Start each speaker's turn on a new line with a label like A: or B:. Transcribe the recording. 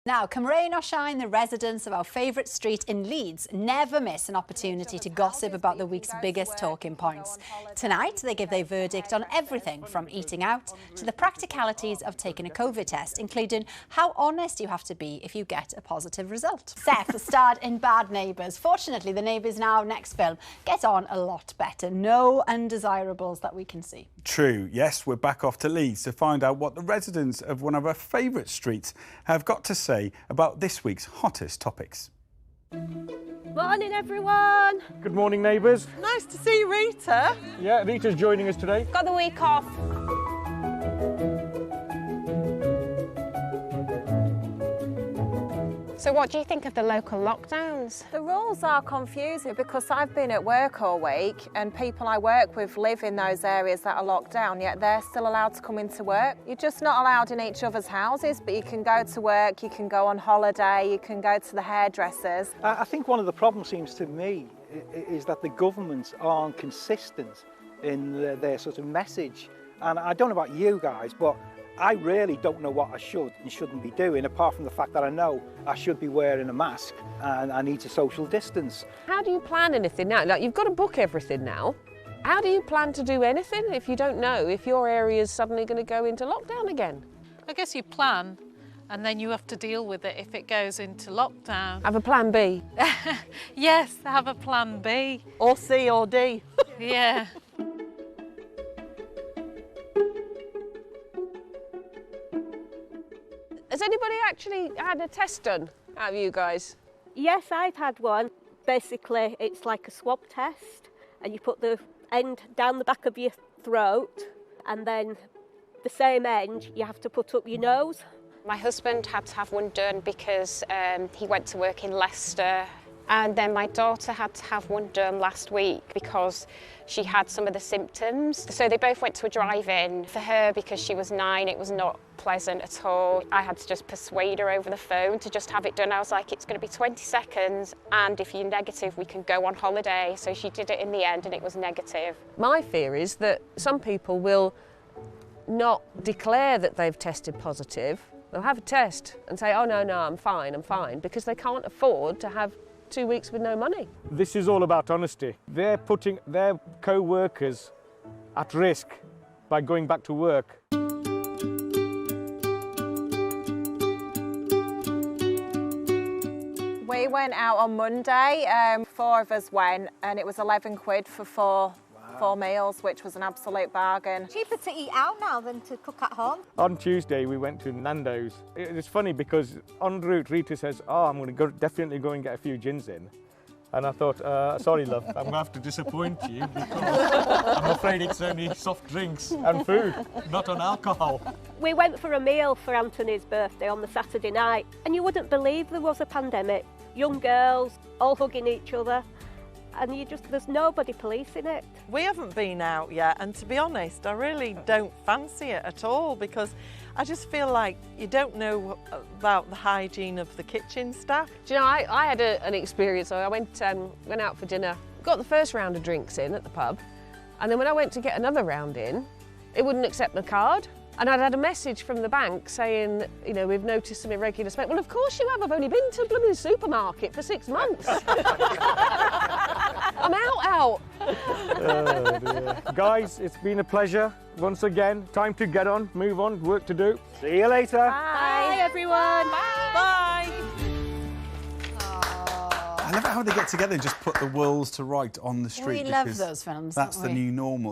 A: Now, come rain or shine, the residents of our favourite street in Leeds never miss an opportunity to gossip about the week's biggest talking points. Tonight, they give their verdict on everything from eating out to the practicalities of taking a COVID test, including how honest you have to be if you get a positive result. Seth starred in Bad Neighbours. Fortunately, the Neighbours Now next film gets on a lot better. No undesirables that we can see.
B: True, yes, we're back off to Leeds to find out what the residents of one of our favourite streets have got to say about this week's hottest topics.
C: Morning, everyone.
D: Good morning, neighbours.
C: Nice to see you, Rita.
D: Yeah, Rita's joining us today.
C: Got the week off.
E: So what do you think of the local lockdowns?
F: The rules are confusing because I've been at work all week and people I work with live in those areas that are locked down, yet they're still allowed to come into work. You're just not allowed in each other's houses, but you can go to work, you can go on holiday, you can go to the hairdressers.
G: I think one of the problems seems to me is that the governments aren't consistent in their sort of message. And I don't know about you guys, but I really don't know what I should and shouldn't be doing, apart from the fact that I know I should be wearing a mask and I need to social distance.
H: How do you plan anything now? Like, you've got to book everything now. How do you plan to do anything if you don't know if your area is suddenly going to go into lockdown again?
I: I guess you plan and then you have to deal with it if it goes into lockdown.
H: Have a plan B.
I: Yes, have a plan B.
C: Or C or D.
I: Yeah.
H: Has anybody actually had a test done out of you guys?
C: Yes, I've had one. Basically, it's like a swab test, and you put the end down the back of your throat, and then the same end you have to put up your nose.
E: My husband had to have one done because he went to work in Leicester, and then my daughter had to have one done last week because she had some of the symptoms. So they both went to a drive-in. For her, because she was 9, it was not pleasant at all. I had to just persuade her over the phone to just have it done. I was like, it's going to be 20 seconds, and if you're negative, we can go on holiday. So she did it in the end, and it was negative.
H: My fear is that some people will not declare that they've tested positive. They'll have a test and say, oh, no, I'm fine, because they can't afford to have 2 weeks with no money.
D: This is all about honesty. They're putting their co-workers at risk by going back to work.
F: We went out on Monday, 4 of us went, and it was 11 quid for four meals, which was an absolute bargain.
J: Cheaper to eat out now than to cook at home.
D: On Tuesday, we went to Nando's. It's funny because en route, Rita says, oh, I'm going to definitely go and get a few gins in. And I thought, sorry, love, I'm going to have to disappoint you because I'm afraid it's only soft drinks and food, not on alcohol.
C: We went for a meal for Anthony's birthday on the Saturday night, and you wouldn't believe there was a pandemic. Young girls all hugging each other, and there's nobody policing it.
K: We haven't been out yet, and to be honest, I really don't fancy it at all because I just feel like you don't know about the hygiene of the kitchen staff.
H: Do you know, I had an experience. So I went out for dinner, got the first round of drinks in at the pub, and then when I went to get another round in, it wouldn't accept my card. And I'd had a message from the bank saying, you know, we've noticed some irregular spend. Well, of course you have. I've only been to a blooming supermarket for 6 months. I'm out.
D: Oh, dear. Guys, it's been a pleasure once again. Time to get on, move on, work to do. See you later.
C: Bye everyone.
K: Bye.
B: I love how they get together and just put the worlds to right on the street.
A: We love those films.
B: That's
A: don't
B: the
A: we?
B: new normal.